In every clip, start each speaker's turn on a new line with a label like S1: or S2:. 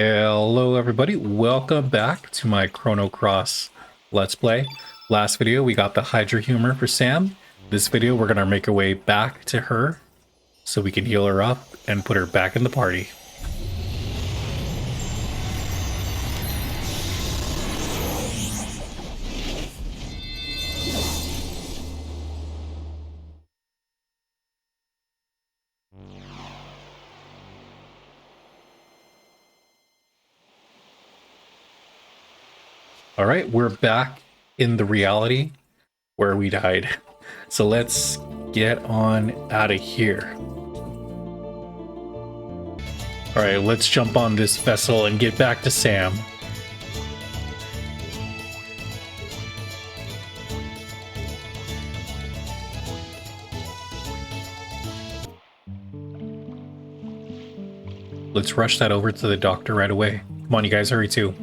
S1: Hello everybody, welcome back to my Chrono Cross Let's Play. Last video we got the Hydra Humor for Sam. This video we're gonna make our way back to her so we can heal her up and put her back in the party. Alright, we're back in the reality where we died. So let's get on out of here. Alright, let's jump on this vessel and get back to Sam. Let's rush that over to the doctor right away. Come on, you guys, hurry too.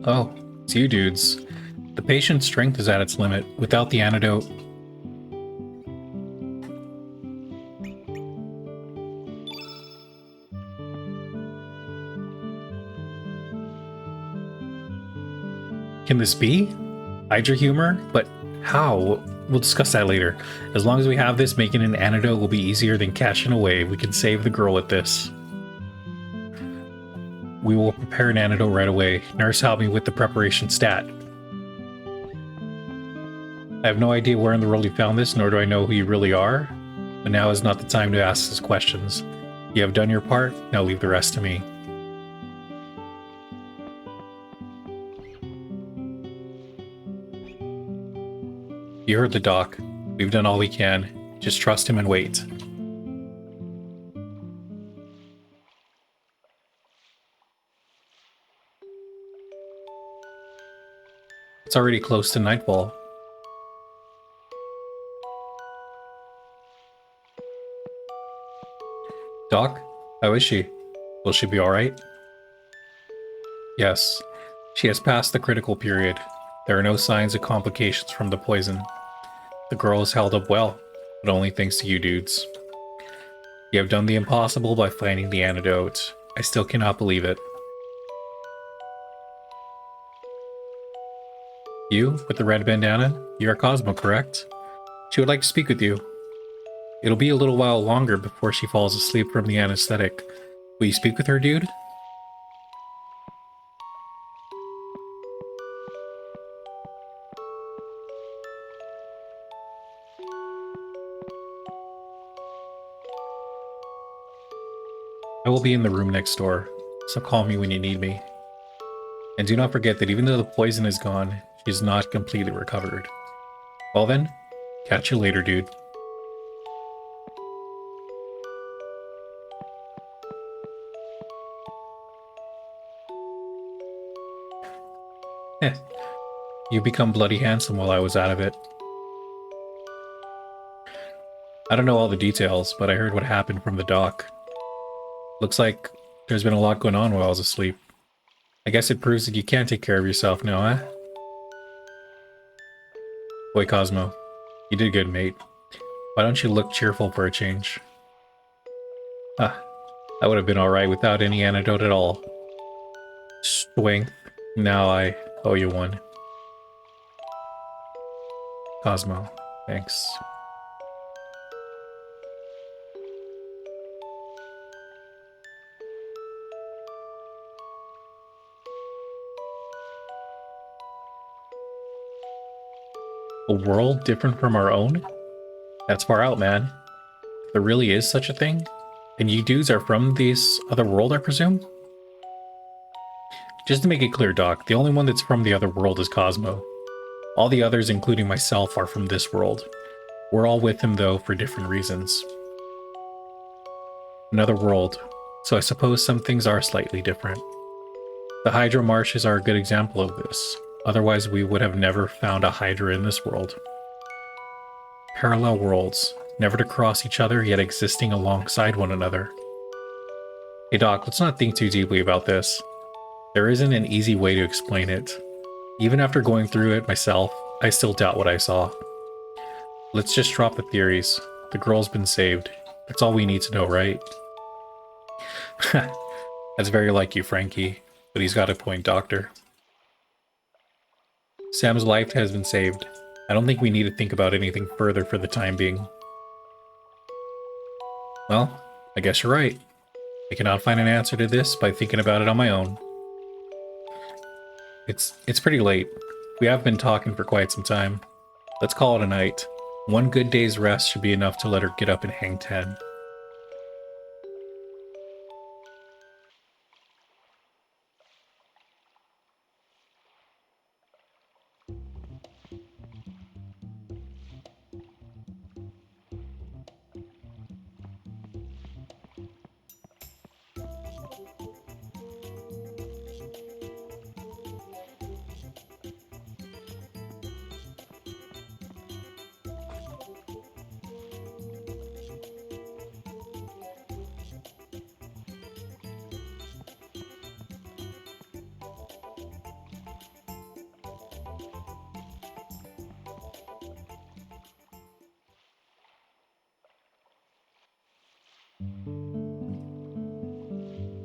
S1: Oh, it's you dudes. The patient's strength is at its limit. Without the antidote... Can this be? Hydra humor? But how? We'll discuss that later. As long as we have this, making an antidote will be easier than cashing away. We can save the girl with this. We will prepare an antidote right away. Nurse, help me with the preparation stat. I have no idea where in the world you found this, nor do I know who you really are. But now is not the time to ask these questions. You have done your part, now leave the rest to me. You heard the doc. We've done all we can. Just trust him and wait. It's already close to nightfall. Doc, how is she? Will she be alright? Yes, she has passed the critical period. There are no signs of complications from the poison. The girl has held up well, but only thanks to you dudes. You have done the impossible by finding the antidote. I still cannot believe it. You, with the red bandana, you're Cosmo, correct? She would like to speak with you. It'll be a little while longer before she falls asleep from the anesthetic. Will you speak with her, dude? I will be in the room next door, so call me when you need me. And do not forget that even though the poison is gone, she is not completely recovered. Well then, catch you later, dude. Heh. You become bloody handsome while I was out of it. I don't know all the details, but I heard what happened from the doc. Looks like there's been a lot going on while I was asleep. I guess it proves that you can take care of yourself now, eh? Boy, Cosmo, you did good, mate. Why don't you look cheerful for a change? Ah, that would have been alright without any antidote at all. Strength. Now I owe you one. Cosmo, thanks. A world different from our own? That's far out, man. There really is such a thing? And you dudes are from this other world, I presume? Just to make it clear, Doc, the only one that's from the other world is Cosmo. All the others, including myself, are from this world. We're all with him, though, for different reasons. Another world, so I suppose some things are slightly different. The Hydra Marshes are a good example of this. Otherwise, we would have never found a Hydra in this world. Parallel worlds, never to cross each other, yet existing alongside one another. Hey Doc, let's not think too deeply about this. There isn't an easy way to explain it. Even after going through it myself, I still doubt what I saw. Let's just drop the theories. The girl's been saved. That's all we need to know, right? That's very like you, Frankie. But he's got a point, Doctor. Sam's life has been saved. I don't think we need to think about anything further for the time being. Well, I guess you're right. I cannot find an answer to this by thinking about it on my own. It's pretty late. We have been talking for quite some time. Let's call it a night. One good day's rest should be enough to let her get up and hang 10.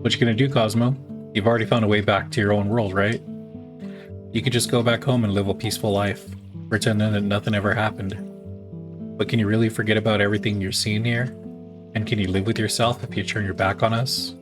S1: What you gonna do, Cosmo? You've already found a way back to your own world, right? You could just go back home and live a peaceful life, pretending that nothing ever happened. But can you really forget about everything you're seeing here? And can you live with yourself if you turn your back on us?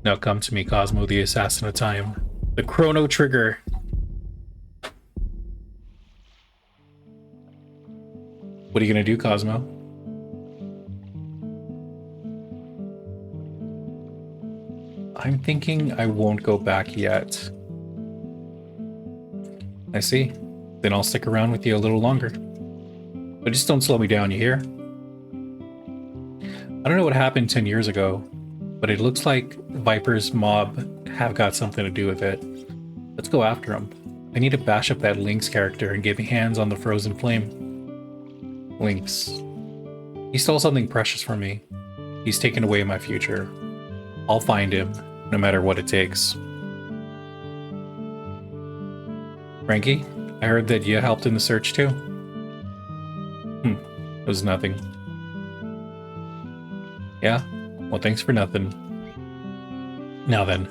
S1: Now come to me, Cosmo, the assassin of time. The Chrono trigger. What are you gonna do, Cosmo? I'm thinking I won't go back yet. I see. Then I'll stick around with you a little longer. But just don't slow me down, you hear? I don't know what happened 10 years ago, but it looks like Viper's mob have got something to do with it. Let's go after him. I need to bash up that Lynx character and get my hands on the frozen flame. Lynx. He stole something precious from me. He's taken away my future. I'll find him, no matter what it takes. Frankie, I heard that you helped in the search too. It was nothing. Yeah? Well, thanks for nothing. Now then.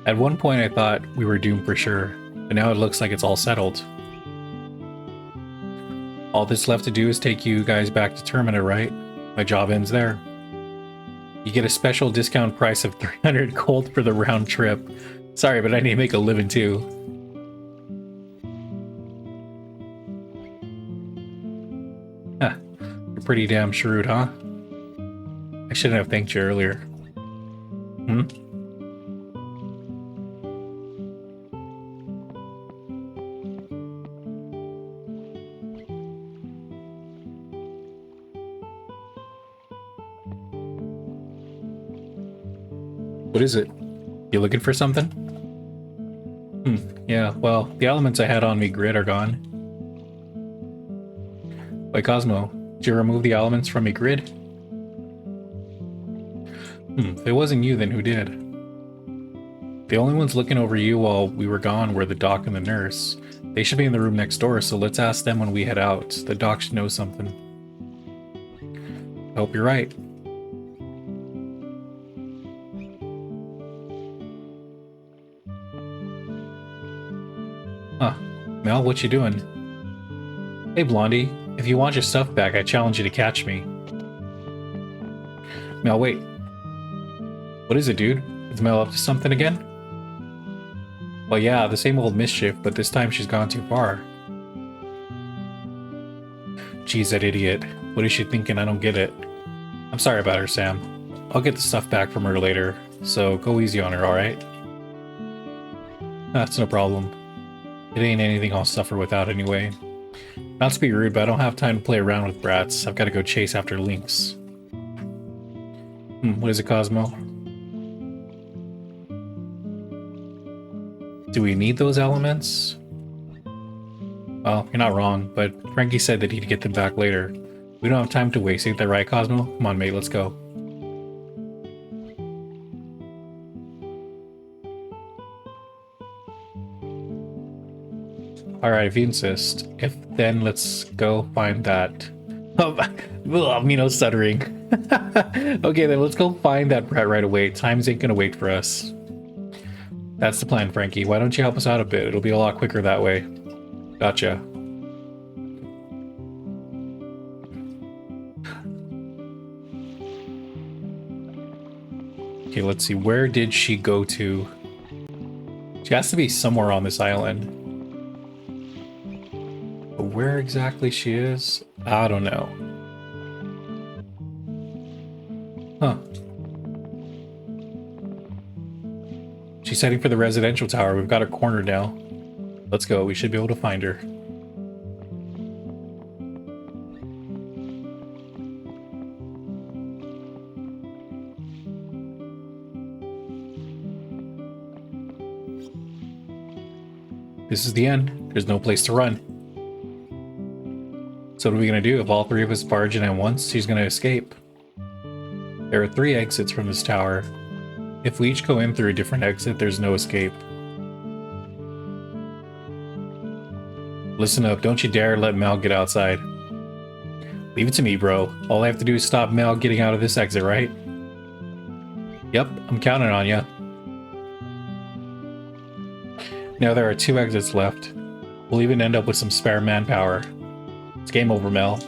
S1: At one point I thought we were doomed for sure, but now it looks like it's all settled. All that's left to do is take you guys back to Termina, right? My job ends there. You get a special discount price of 300 gold for the round trip. Sorry, but I need to make a living too. Huh. You're pretty damn shrewd, huh? I shouldn't have thanked you earlier. What is it? You looking for something? Yeah, well, the elements I had on me grid are gone. Wait, Cosmo, did you remove the elements from me grid? If it wasn't you, then who did? The only ones looking over you while we were gone were the doc and the nurse. They should be in the room next door, so let's ask them when we head out. The doc should know something. I hope you're right. Huh. Mel, what you doing? Hey, Blondie. If you want your stuff back, I challenge you to catch me. Mel, wait. What is it, dude? Is Mel up to something again? Well, yeah, the same old mischief, but this time she's gone too far. Geez, that idiot. What is she thinking? I don't get it. I'm sorry about her, Sam. I'll get the stuff back from her later, so go easy on her, alright? That's no problem. It ain't anything I'll suffer without anyway. Not to be rude, but I don't have time to play around with brats. I've got to go chase after lynx. What is it, Cosmo? Do we need those elements? Well, you're not wrong, but Frankie said that he'd get them back later. We don't have time to waste, ain't that right, Cosmo? Come on, mate, let's go. Alright, if you insist. Then let's go find that. Oh, me no stuttering. Okay, then let's go find that brat right away. Times ain't gonna wait for us. That's the plan, Frankie. Why don't you help us out a bit? It'll be a lot quicker that way. Gotcha. Okay, let's see. Where did she go to? She has to be somewhere on this island. But where exactly she is, I don't know. Huh. She's heading for the residential tower. We've got her cornered now. Let's go. We should be able to find her. This is the end. There's no place to run. So what are we going to do? If all three of us barge in at once, she's going to escape. There are 3 exits from this tower. If we each go in through a different exit, there's no escape. Listen up, don't you dare let Mel get outside. Leave it to me, bro. All I have to do is stop Mel getting out of this exit, right? Yep, I'm counting on ya. Now there are 2 exits left. We'll even end up with some spare manpower. It's game over, Mel.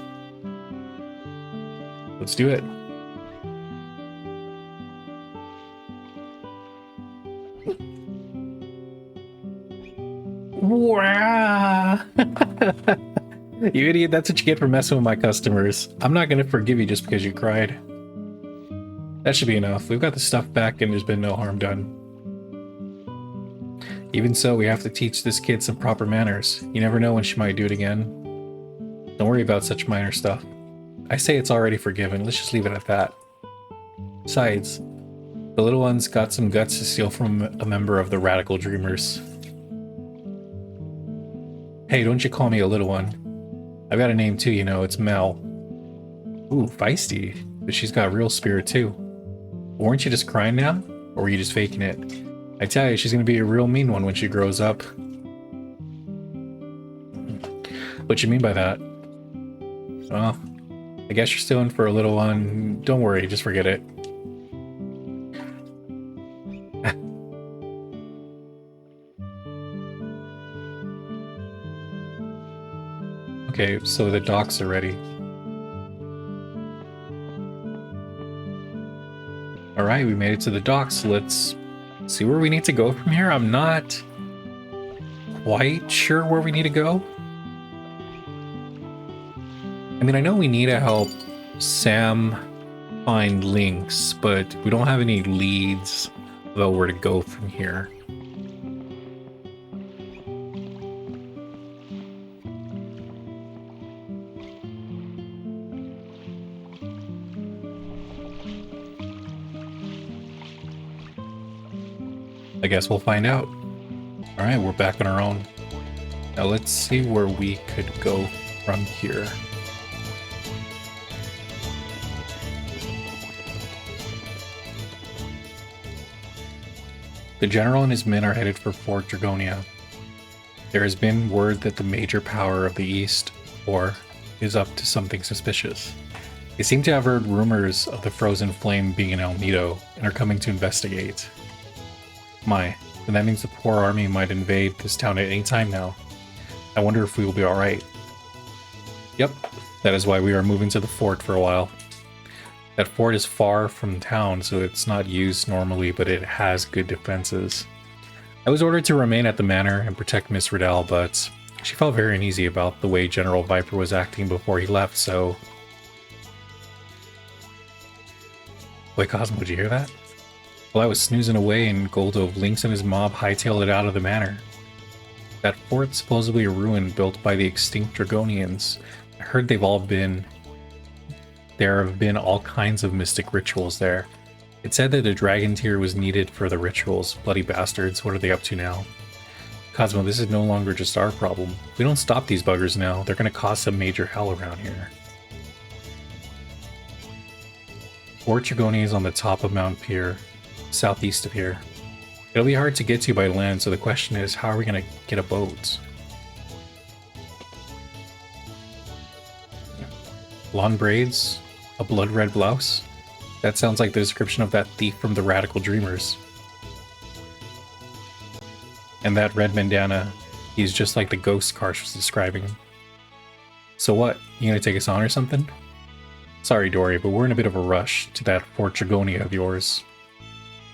S1: Let's do it. Wow. You idiot, that's what you get for messing with my customers. I'm not gonna forgive you just because you cried. That should be enough. We've got the stuff back and there's been no harm done. Even so, we have to teach this kid some proper manners. You never know when she might do it again. Don't worry about such minor stuff. I say it's already forgiven. Let's just leave it at that. Besides, the little one's got some guts to steal from a member of the Radical Dreamers. Hey, don't you call me a little one. I've got a name too, you know, it's Mel. Ooh, feisty. But she's got real spirit too. Weren't you just crying now? Or were you just faking it? I tell you, she's gonna be a real mean one when she grows up. What you mean by that? Well, I guess you're still in for a little one. Don't worry, just forget it. Okay, so the docks are ready. Alright, we made it to the docks. Let's see where we need to go from here. I'm not quite sure where we need to go. I mean, I know we need to help Sam find links, but we don't have any leads about where to go from here. I guess we'll find out. Alright, we're back on our own. Now let's see where we could go from here. The general and his men are headed for Fort Dragonia. There has been word that the major power of the East, or is up to something suspicious. They seem to have heard rumors of the Frozen Flame being in El Nido and are coming to investigate. My, then that means the poor army might invade this town at any time now. I wonder if we will be alright. Yep, that is why we are moving to the fort for a while. That fort is far from town, so it's not used normally, but it has good defenses. I was ordered to remain at the manor and protect Miss Riddell, but she felt very uneasy about the way General Viper was acting before he left, so... Wait, Cosmo, did you hear that? While I was snoozing away and Goldo of Lynx and his mob hightailed it out of the manor. That fort's supposedly a ruin built by the extinct Dragonians. I heard there have been all kinds of mystic rituals there. It said that a dragon tear was needed for the rituals. Bloody bastards, what are they up to now? Cosmo, this is no longer just our problem. If we don't stop these buggers now, they're gonna cause some major hell around here. Fort Dragonia is on the top of Mount Pier, southeast of here. It'll be hard to get to by land, so the question is, how are we gonna get a boat? Blonde braids? A blood red blouse? That sounds like the description of that thief from the Radical Dreamers. And that red bandana, he's just like the ghost Karsh was describing. So what, you gonna take us on or something? Sorry Dory, but we're in a bit of a rush to that Fort Dragonia of yours.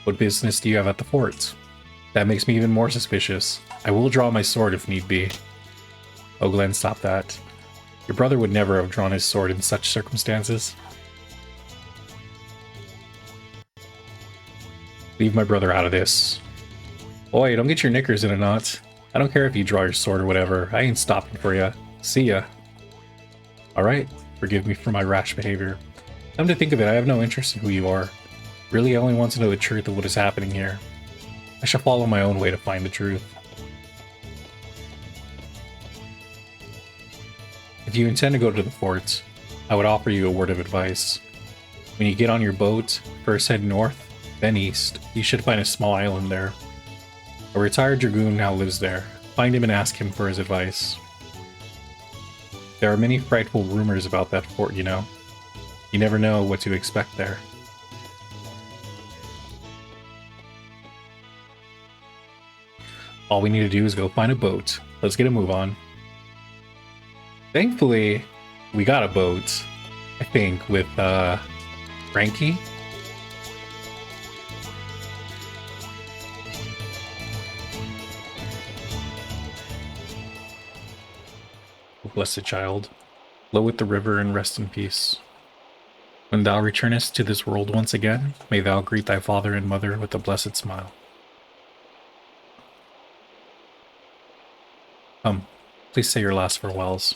S1: What business do you have at the fort? That makes me even more suspicious. I will draw my sword if need be. Oh Glenn, stop that. Your brother would never have drawn his sword in such circumstances. Leave my brother out of this. Boy, don't get your knickers in a knot. I don't care if you draw your sword or whatever. I ain't stopping for ya. See ya. Alright, forgive me for my rash behavior. Come to think of it, I have no interest in who you are. Really, I only want to know the truth of what is happening here. I shall follow my own way to find the truth. If you intend to go to the fort, I would offer you a word of advice. When you get on your boat, first head north, then east. You should find a small island there. A retired dragoon now lives there. Find him and ask him for his advice. There are many frightful rumors about that fort, you know. You never know what to expect there. All we need to do is go find a boat. Let's get a move on. Thankfully, we got a boat, I think, with Frankie. Blessed child, flow with the river and rest in peace. When thou returnest to this world once again, may thou greet thy father and mother with a blessed smile. Come, please say your last farewells.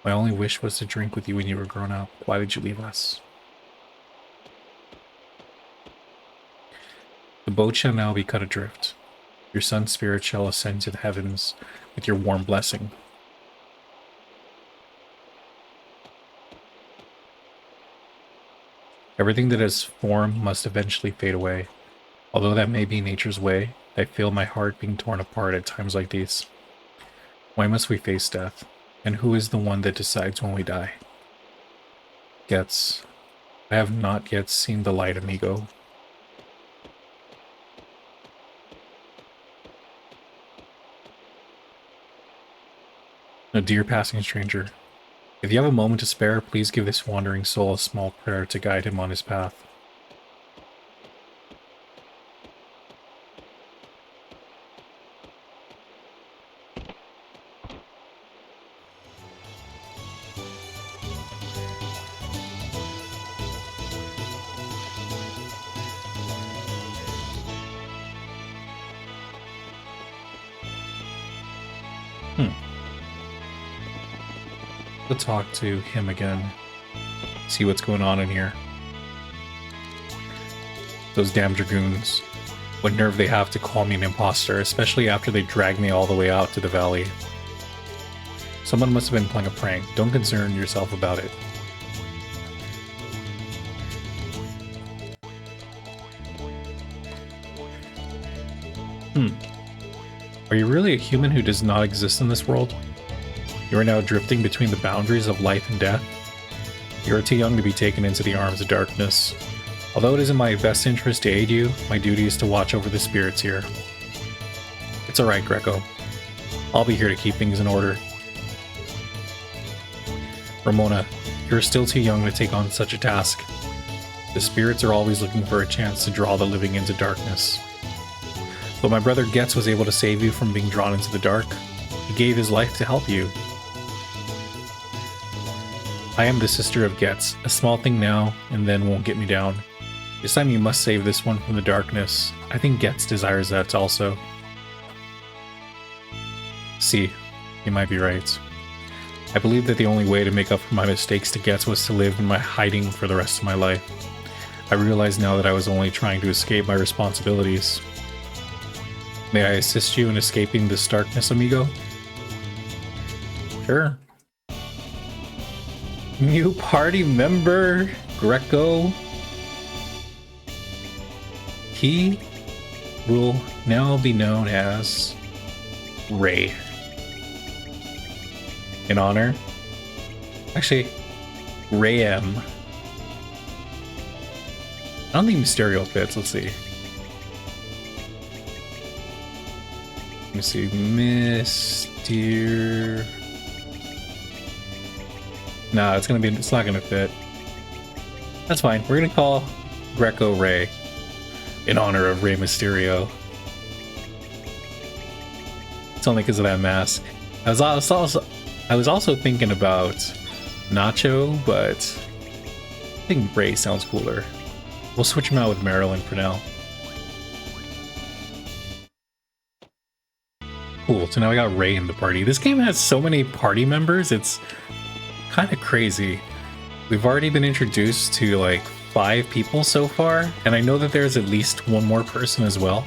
S1: My only wish was to drink with you when you were grown up. Why did you leave us? The boat shall now be cut adrift. Your son's spirit shall ascend to the heavens with your warm blessing. Everything that has form must eventually fade away. Although that may be nature's way, I feel my heart being torn apart at times like these. Why must we face death? And who is the one that decides when we die? Gets. I have not yet seen the light, amigo. A dear passing stranger, if you have a moment to spare, please give this wandering soul a small prayer to guide him on his path. To talk to him again, see what's going on in here. Those damn dragoons. What nerve they have to call me an imposter, especially after they dragged me all the way out to the valley. Someone must have been playing a prank. Don't concern yourself about it. Are you really a human who does not exist in this world? You are now drifting between the boundaries of life and death. You are too young to be taken into the arms of darkness. Although it is in my best interest to aid you, my duty is to watch over the spirits here. It's alright, Greco. I'll be here to keep things in order. Ramona, you're still too young to take on such a task. The spirits are always looking for a chance to draw the living into darkness. But my brother Getz was able to save you from being drawn into the dark. He gave his life to help you. I am the sister of Getz. A small thing now, and then won't get me down. This time you must save this one from the darkness. I think Getz desires that also. See, you might be right. I believe that the only way to make up for my mistakes to Getz was to live in my hiding for the rest of my life. I realize now that I was only trying to escape my responsibilities. May I assist you in escaping this darkness, amigo? Sure. New party member, Greco. He will now be known as Ray. In honor. Actually, Ray M. I don't think Mysterio fits. Let's see. Let me see. Mysterio. Nah, it's not gonna fit. That's fine. We're gonna call Greco Ray in honor of Rey Mysterio. It's only because of that mask. I was also thinking about Nacho, but I think Ray sounds cooler. We'll switch him out with Marilyn for now. Cool, so now we got Ray in the party. This game has so many party members, it's kind of crazy. We've already been introduced to like 5 people so far, and I know that there's at least one more person as well.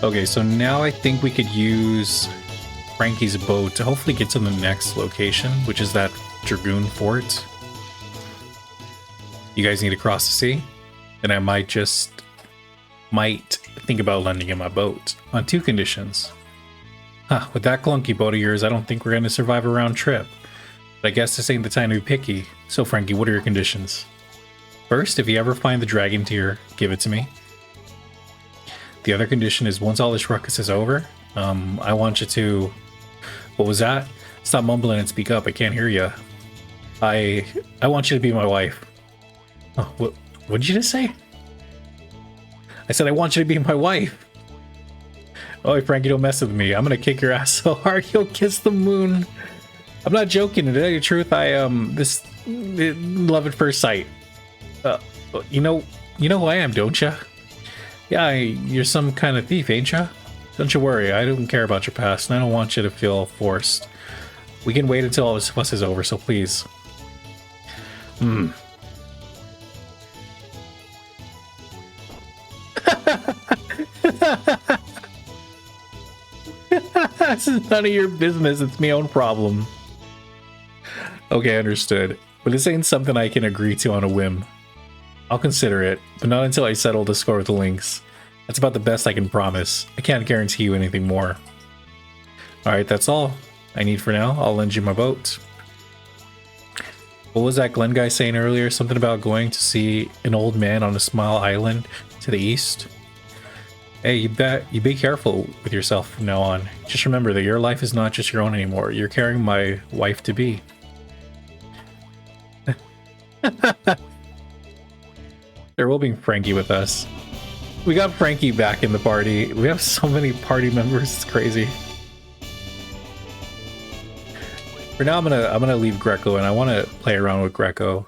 S1: Okay, so now I think we could use Frankie's boat to hopefully get to the next location, which is that Dragoon Fort. You guys need to cross the sea, and I might think about lending him my boat on 2 conditions. Huh, with that clunky boat of yours, I don't think we're going to survive a round trip. But I guess this ain't the time to be picky. So Frankie, what are your conditions? First, if you ever find the dragon tier, give it to me. The other condition is once all this ruckus is over, I want you to... What was that? Stop mumbling and speak up. I can't hear you. I want you to be my wife. Oh, what did you just say? I said I want you to be my wife. Oh, Frankie, don't mess with me. I'm gonna kick your ass so hard you'll kiss the moon. I'm not joking. To tell you the truth, this love at first sight. You know who I am, don't you? Yeah, you're some kind of thief, ain't you? Don't you worry, I don't care about your past, and I don't want you to feel forced. We can wait until all this fuss is over, so please. This is none of your business, it's my own problem. Okay, understood. But this ain't something I can agree to on a whim. I'll consider it, but not until I settle the score with the links. That's about the best I can promise. I can't guarantee you anything more. Alright, that's all I need for now. I'll lend you my boat. What was that Glenn guy saying earlier? Something about going to see an old man on a small island to the east? Hey, you be careful with yourself from now on. Just remember that your life is not just your own anymore. You're carrying my wife-to-be. There will be Frankie with us. We got Frankie back in the party. We have so many party members, it's crazy. For now, I'm gonna leave Greco, and I want to play around with Greco.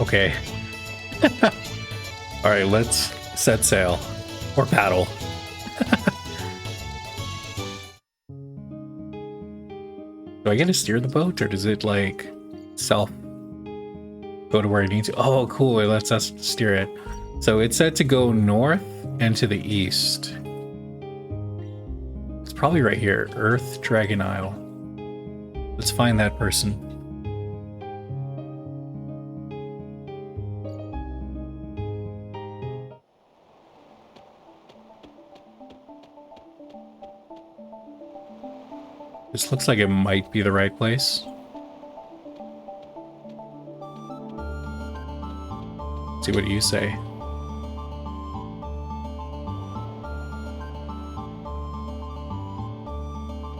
S1: Okay. All right, let's set sail or paddle. Do I get to steer the boat, or does it like self go to where I need to? Oh, cool. It lets us steer it. So it's set to go north and to the east. It's probably right here. Earth Dragon Isle. Let's find that person. This looks like it might be the right place. Let's see what you say.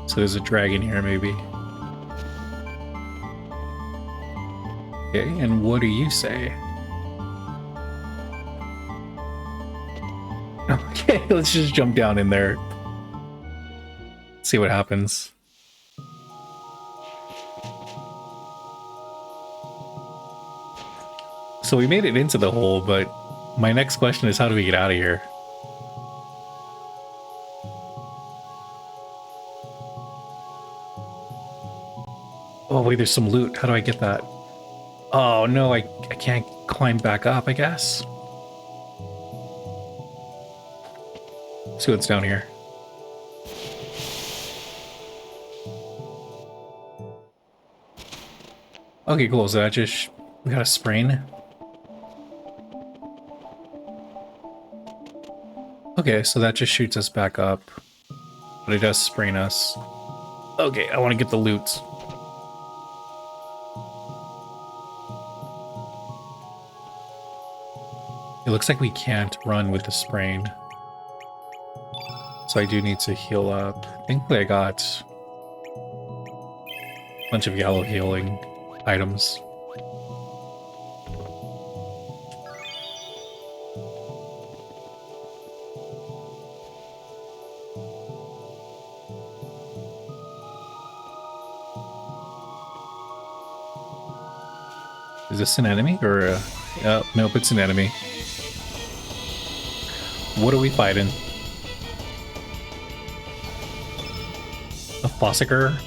S1: So there's a dragon here, maybe. Okay, and what do you say? Okay, let's just jump down in there. See what happens. So we made it into the hole, but my next question is how do we get out of here? Oh wait, there's some loot. How do I get that? Oh no, I can't climb back up, I guess. Let's see what's down here. Okay, cool. So that just... we got a sprain. Okay, so that just shoots us back up. But it does sprain us. Okay, I want to get the loot. It looks like we can't run with the sprain. So I do need to heal up. Thankfully I got a bunch of yellow healing items. Is this an enemy or a... nope, it's an enemy. What are we fighting? A Fossicker?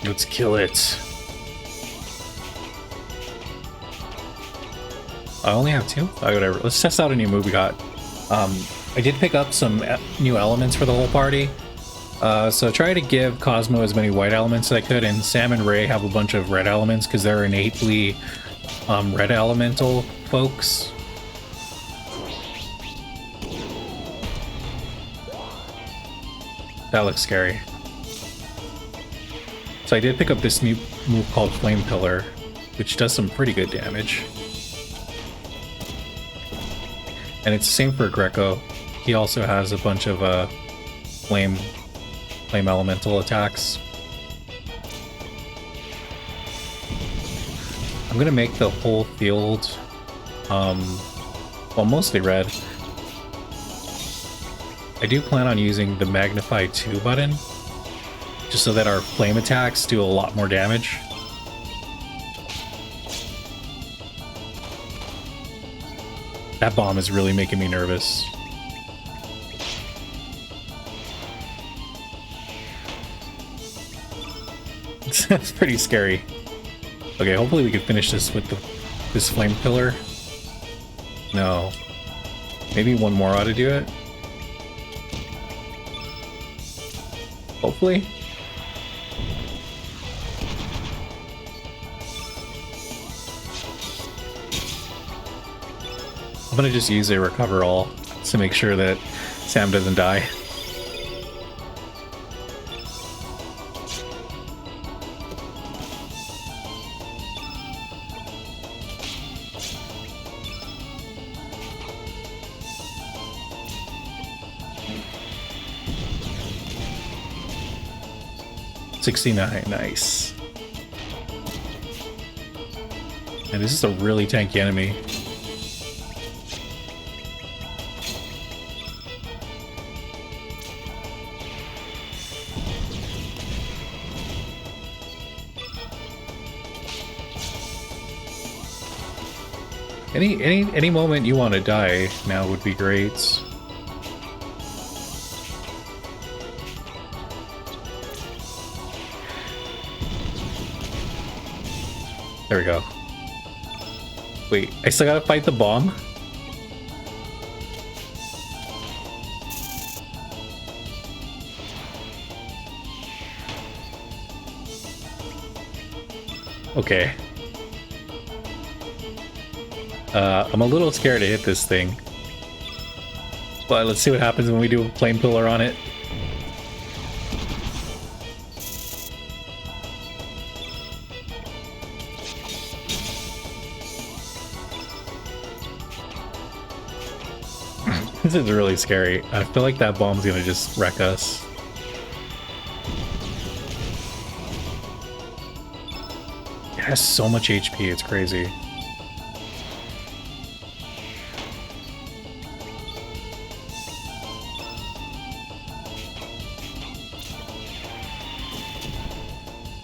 S1: Let's kill it. I only have 2? Oh, whatever. Let's test out a new move we got. I did pick up some new elements for the whole party. So I tried to give Cosmo as many white elements as I could, and Sam and Ray have a bunch of red elements because they're innately red elemental folks. That looks scary. So I did pick up this new move called Flame Pillar, which does some pretty good damage. And it's the same for Greco. He also has a bunch of flame elemental attacks. I'm gonna make the whole field, well, mostly red. I do plan on using the Magnify 2 button, just so that our flame attacks do a lot more damage. That bomb is really making me nervous. That's pretty scary. Okay, hopefully we can finish this with this flame pillar. No. Maybe one more ought to do it. Hopefully. I'm gonna just use a recover all to make sure that Sam doesn't die. $69, nice. And this is a really tanky enemy. Any moment you want to die now would be great. There we go. Wait, I still gotta fight the bomb? Okay. I'm a little scared to hit this thing. But let's see what happens when we do a flame pillar on it. This is really scary. I feel like that bomb's gonna just wreck us. It has so much HP, it's crazy.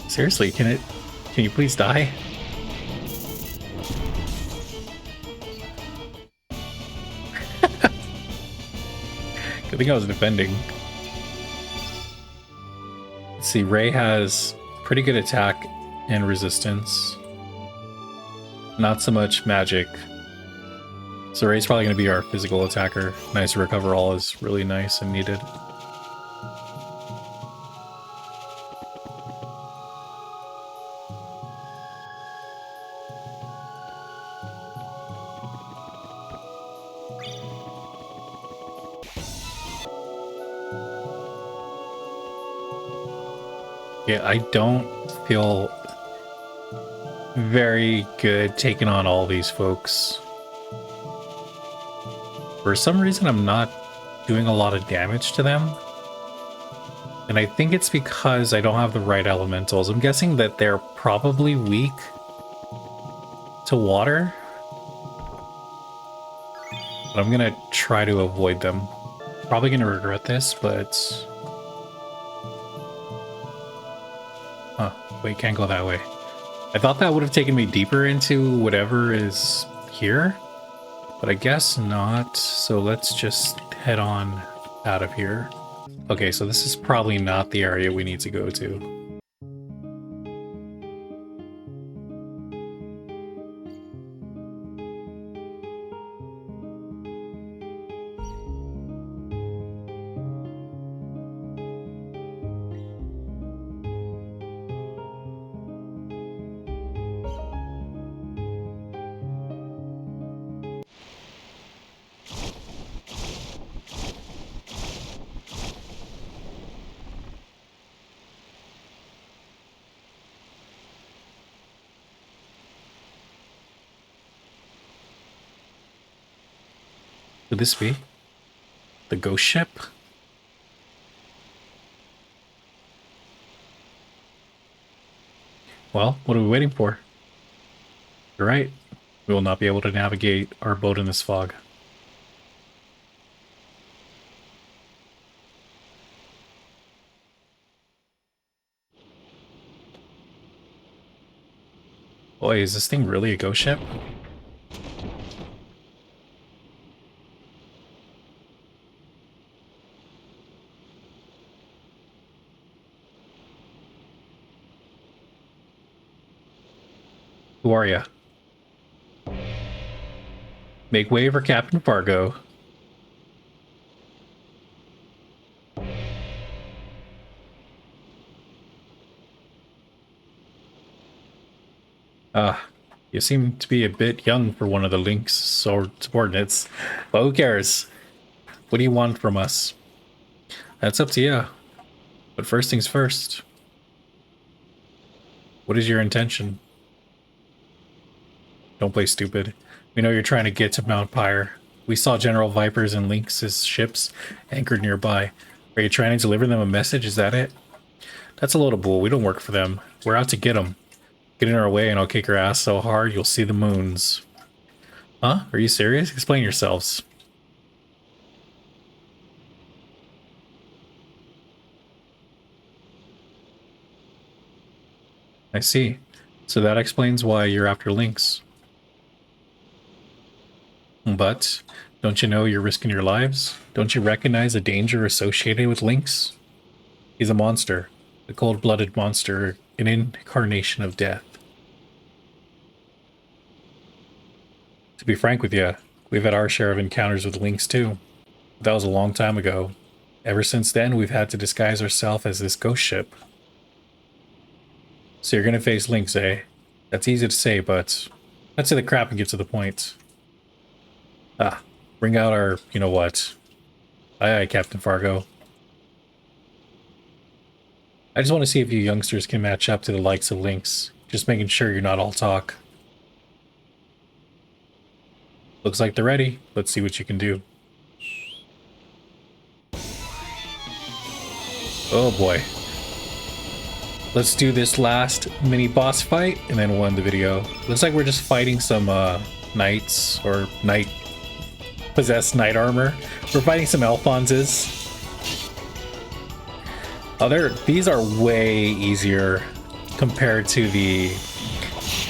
S1: Seriously, can you please die? Good thing I was defending. Let's see, Ray has pretty good attack and resistance. Not so much magic. So Ray's probably going to be our physical attacker. Nice recover all is really nice and needed. Yeah, I don't feel very good taking on all these folks. For some reason, I'm not doing a lot of damage to them. And I think it's because I don't have the right elementals. I'm guessing that they're probably weak to water. But I'm gonna try to avoid them. Probably gonna regret this, but... Huh, wait, can't go that way. I thought that would have taken me deeper into whatever is here, but I guess not. So let's just head on out of here. Okay, so this is probably not the area we need to go to. Could this be the ghost ship? Well, what are we waiting for? You're right. We will not be able to navigate our boat in this fog. Boy, is this thing really a ghost ship? Who are ya? Make way for Captain Fargo. You seem to be a bit young for one of the Link's subordinates. But who cares? What do you want from us? That's up to you. But first things first. What is your intention? Don't play stupid. We know you're trying to get to Mount Pyre. We saw General Viper's and Lynx's ships anchored nearby. Are you trying to deliver them a message? Is that it? That's a load of bull. We don't work for them. We're out to get them. Get in our way and I'll kick your ass so hard you'll see the moons. Huh? Are you serious? Explain yourselves. I see. So that explains why you're after Lynx. But don't you know you're risking your lives? Don't you recognize the danger associated with Lynx? He's a monster. A cold-blooded monster. An incarnation of death. To be frank with you, we've had our share of encounters with Lynx too. That was a long time ago. Ever since then, we've had to disguise ourselves as this ghost ship. So you're gonna face Lynx, eh? That's easy to say, but let's say the crap and get to the point. Bring out our, you know what. Aye aye, Captain Fargo. I just want to see if you youngsters can match up to the likes of Lynx. Just making sure you're not all talk. Looks like they're ready. Let's see what you can do. Oh boy. let's do this last mini boss fight and then we'll end the video. Looks like we're just fighting some knights or knight possessed knight armor. We're fighting some Alphonses. Oh, these are way easier compared to the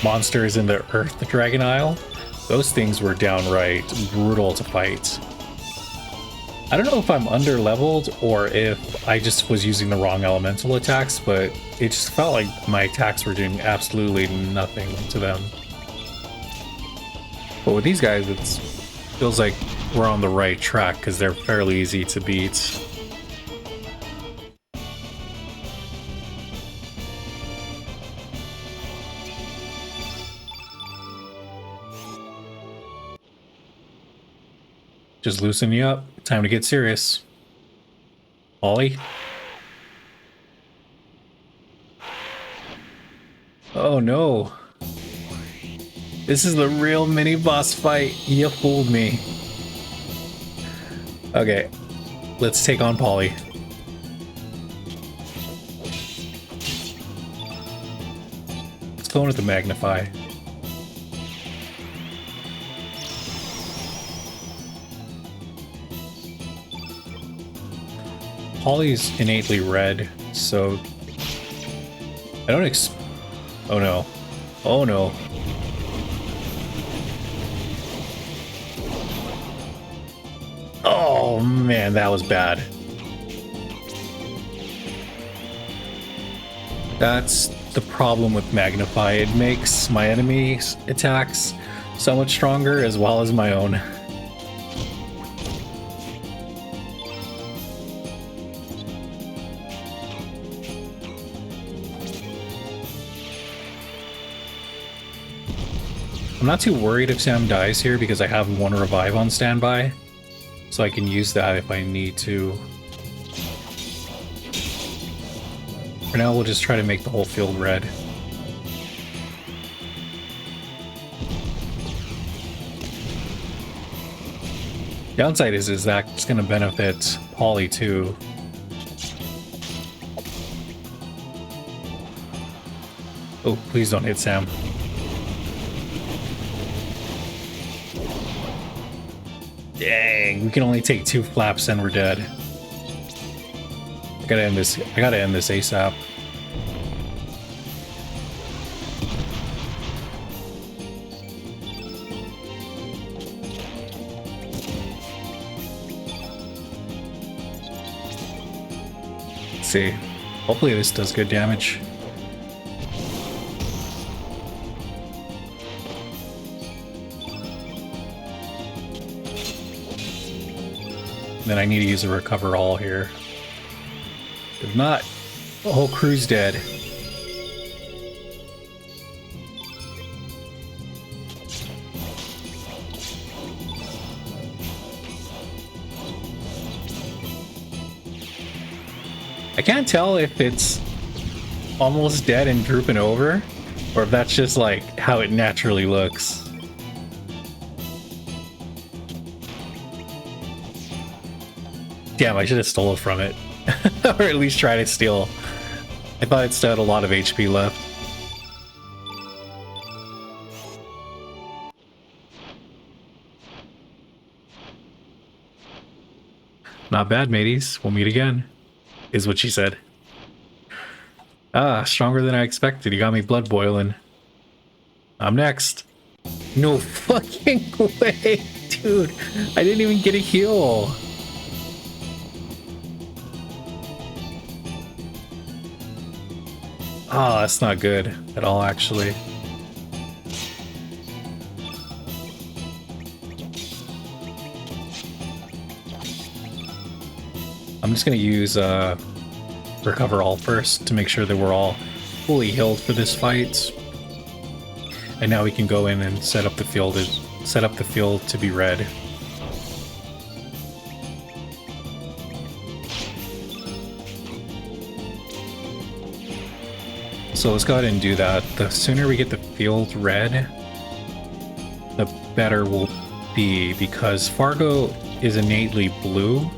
S1: monsters in the Earth Dragon Isle. Those things were downright brutal to fight. I don't know if I'm under leveled or if I just was using the wrong elemental attacks, but it just felt like my attacks were doing absolutely nothing to them. But with these guys, it feels like we're on the right track because they're fairly easy to beat. Just loosen you up. Time to get serious. Ollie? Oh no. This is the real mini boss fight. You fooled me. Okay, let's take on Polly. Let's go in with the Magnify. Polly's innately red, so I don't oh no. Oh no. Oh man, that was bad. That's the problem with Magnify. It makes my enemy's attacks so much stronger as well as my own. I'm not too worried if Sam dies here because I have one revive on standby, so I can use that if I need to. For now, we'll just try to make the whole field red. Downside is that's going to benefit Polly too. Oh, please don't hit Sam. Dang, we can only take 2 flaps and we're dead. I gotta end this ASAP. Let's see. Hopefully this does good damage. Then I need to use a recover all here. If not, the whole crew's dead. I can't tell if it's almost dead and drooping over, or if that's just like how it naturally looks. Damn, I should have stolen from it. Or at least try to steal. I thought it still had a lot of HP left. Not bad, mateys. We'll meet again, is what she said. Ah, stronger than I expected. You got me blood boiling. I'm next. No fucking way, dude. I didn't even get a heal. Oh, that's not good at all, actually. I'm just gonna use recover all first to make sure that we're all fully healed for this fight. And now we can go in and set up the field to be red. So let's go ahead and do that. The sooner we get the field red, the better we'll be, because Fargo is innately blue.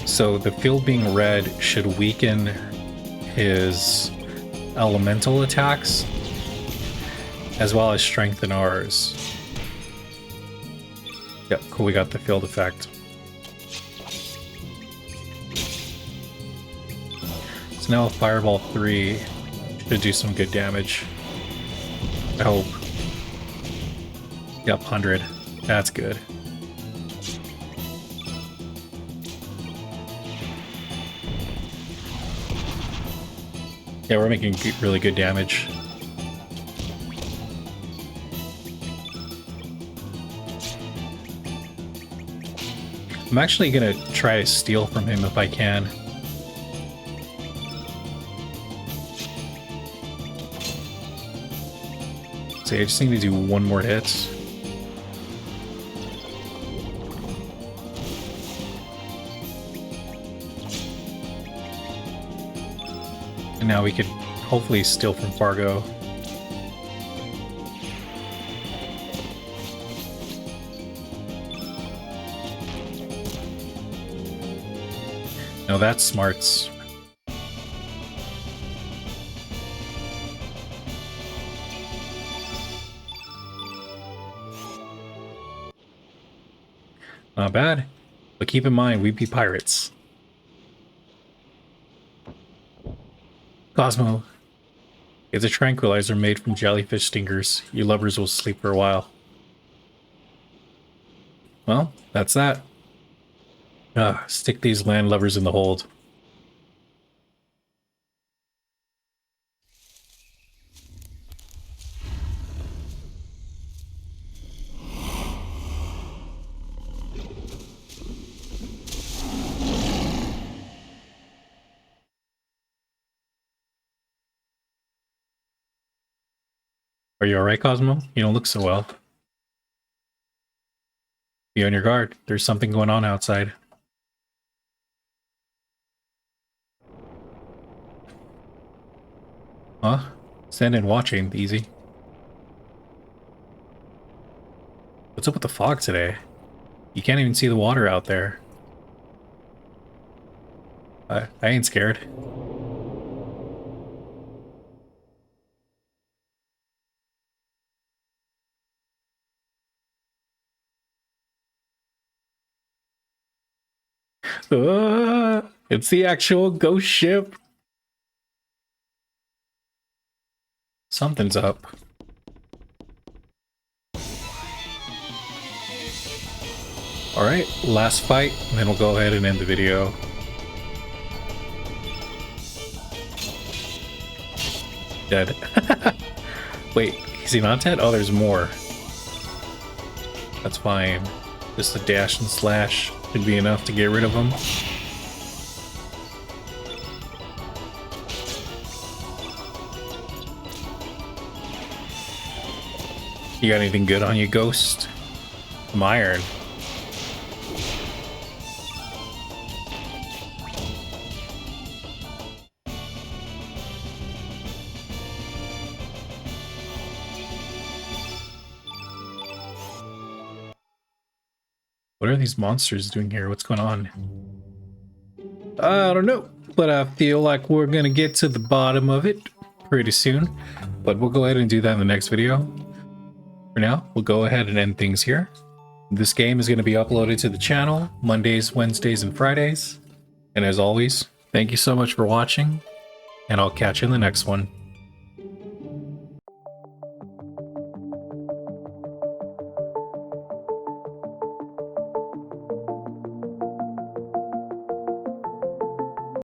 S1: So the field being red should weaken his elemental attacks, as well as strengthen ours. Yep, cool, we got the field effect. So now Fireball 3 should do some good damage. I hope. Yep, 100. That's good. Yeah, we're making really good damage. I'm actually gonna try to steal from him if I can. So I just need to do one more hit. And now we could hopefully steal from Fargo. No, that's smarts. Not bad. But keep in mind, we'd be pirates. Cosmo, it's a tranquilizer made from jellyfish stingers. Your lovers will sleep for a while. Well, that's that. Stick these land lovers in the hold. Are you alright, Cosmo? You don't look so well. Be on your guard. There's something going on outside. Huh? Stand and watch ain't easy. What's up with the fog today? You can't even see the water out there. I ain't scared. It's the actual ghost ship. Something's up. Alright, last fight, and then we'll go ahead and end the video. Dead. Wait, is he not dead? Oh, there's more. That's fine. Just a dash and slash should be enough to get rid of him. You got anything good on you, Ghost? Some iron. What are these monsters doing here? What's going on? I don't know, but I feel like we're gonna get to the bottom of it pretty soon. But we'll go ahead and do that in the next video. For now, we'll go ahead and end things here. This game is going to be uploaded to the channel Mondays, Wednesdays, and Fridays. And as always, thank you so much for watching, and I'll catch you in the next one.